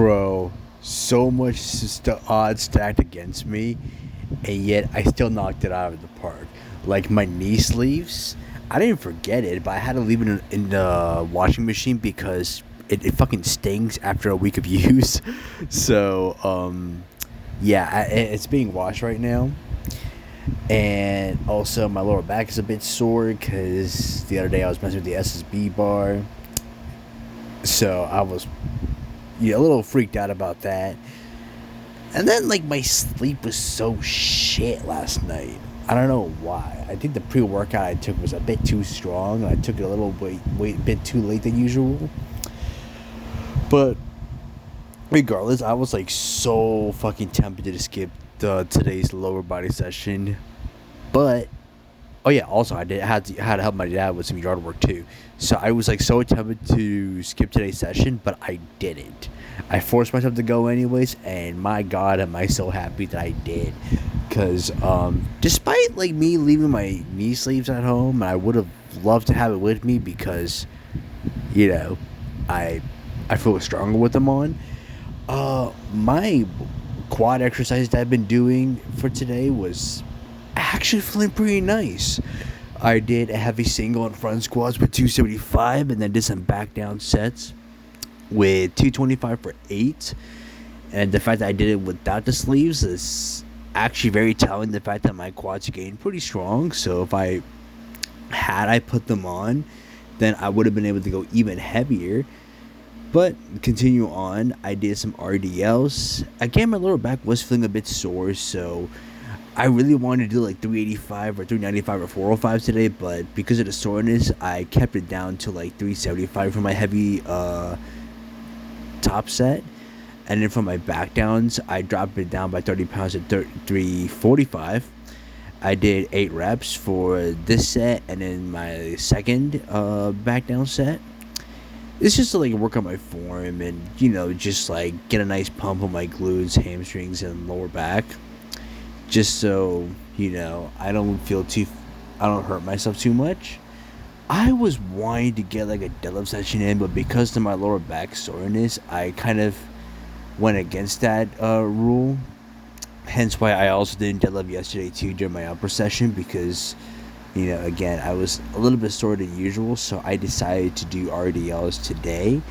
Bro, so much odds stacked against me, and yet I still knocked it out of the park. Like my knee sleeves, I didn't forget it, but I had to leave it in the washing machine because it fucking stings after a week of use. So, yeah, it's being washed right now. And also, my lower back is a bit sore because the other day I was messing with the SSB bar. So I was a little freaked out about that. And then, like, my sleep was so shit last night. I don't know why. I think the pre-workout I took was a bit too strong. I took it a little bit too late than usual. But regardless, I was like so fucking tempted to skip today's lower body session. But oh yeah, also I had to help my dad with some yard work too. So I was like so tempted to skip today's session, but I didn't. I forced myself to go anyways, and my God, am I so happy that I did. Because despite like me leaving my knee sleeves at home, and I would have loved to have it with me because, I feel stronger with them on. My quad exercise that I've been doing for today was actually feeling pretty nice. I did a heavy single and front squats with 275, and then did some back down sets with 225 for 8. And the fact that I did it without the sleeves is actually very telling. The fact that my quads gained pretty strong. So if I put them on, then I would have been able to go even heavier. But continue on, I did some RDLs. Again, my lower back was feeling a bit sore, so I really wanted to do like 385 or 395 or 405 today, but because of the soreness, I kept it down to like 375 for my heavy top set. And then for my back downs, I dropped it down by 30 pounds at 345. I did 8 reps for this set, and then my second back down set. It's just to like work on my form and, just like get a nice pump on my glutes, hamstrings, and lower back. Just so, I don't hurt myself too much. I was wanting to get like a deadlift session in, but because of my lower back soreness, I kind of went against that rule. Hence why I also didn't deadlift yesterday too during my upper session because, again, I was a little bit sore than usual, so I decided to do RDLs today,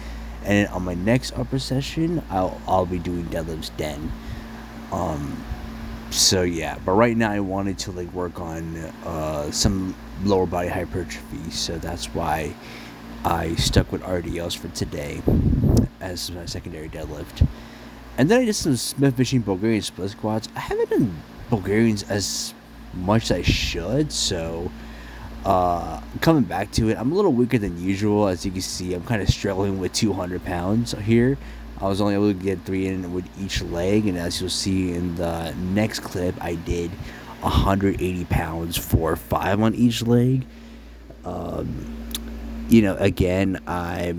and then on my next upper session, I'll be doing deadlifts then. So yeah, but right now I wanted to like work on some lower body hypertrophy, so that's why I stuck with RDLs for today as my secondary deadlift. And then I did some Smith machine Bulgarian split squats. I haven't done Bulgarians as much as I should, so coming back to it, I'm a little weaker than usual. As you can see, I'm kind of struggling with 200 pounds here. I was only able to get 3 in with each leg, and as you'll see in the next clip, I did 180 pounds for 5 on each leg. Again, I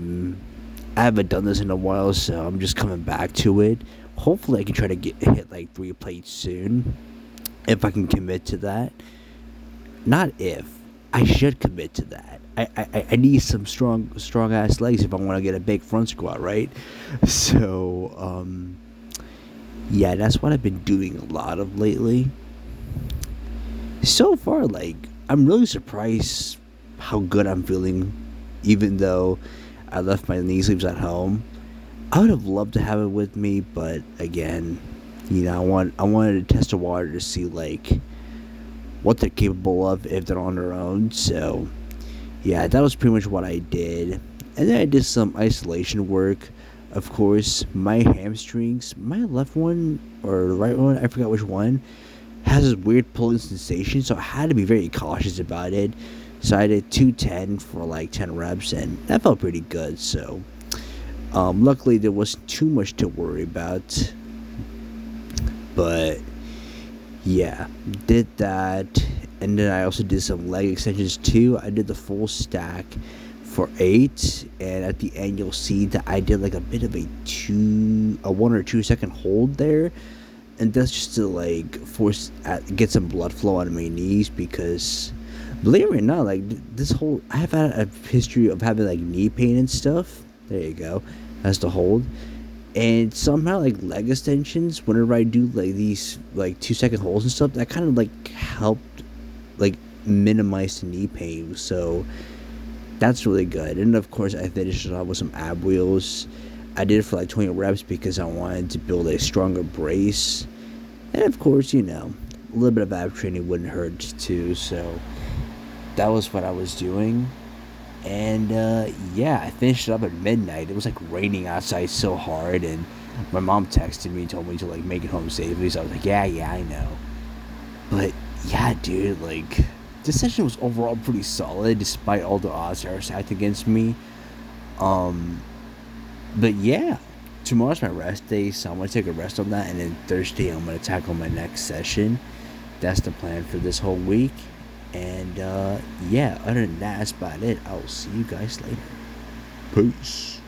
haven't done this in a while, so I'm just coming back to it. Hopefully I can try to hit like 3 plates soon, if I can commit to that. Not if, I should commit to that. I need some strong ass legs if I want to get a big front squat, right? So yeah, that's what I've been doing a lot of lately. So far, like, I'm really surprised how good I'm feeling, even though I left my knee sleeves at home. I would have loved to have it with me, but again, I wanted to test the water to see like what they're capable of if they're on their own. So yeah, that was pretty much what I did. And then I did some isolation work. Of course, my hamstrings, my left one or the right one, I forgot which one, has this weird pulling sensation, so I had to be very cautious about it. So I did 210 for like 10 reps, and that felt pretty good. So luckily there wasn't too much to worry about. But yeah, did that. And then I also did some leg extensions too. I did the full stack for 8, and at the end you'll see that I did like a bit of a 1 or 2 second hold there, and that's just to like get some blood flow out of my knees, because believe it or not, like I have had a history of having like knee pain and stuff. There you go, that's the hold. And somehow, like, leg extensions, whenever I do like these like 2 second holds and stuff, that kind of like helped like minimize the knee pain. So that's really good. And of course, I finished it off with some ab wheels. I did it for like 20 reps because I wanted to build a stronger brace. And of course, a little bit of ab training wouldn't hurt too. So that was what I was doing. And yeah, I finished it up at midnight. It was like raining outside so hard, and my mom texted me and told me to like make it home safely. So I was like, yeah, I know. But yeah, dude, like this session was overall pretty solid despite all the odds that were stacked against me. Um, but yeah, tomorrow's my rest day, so I'm gonna take a rest on that, and then Thursday I'm gonna tackle my next session. That's the plan for this whole week. And yeah, other than that, that's about it. I will see you guys later. Peace.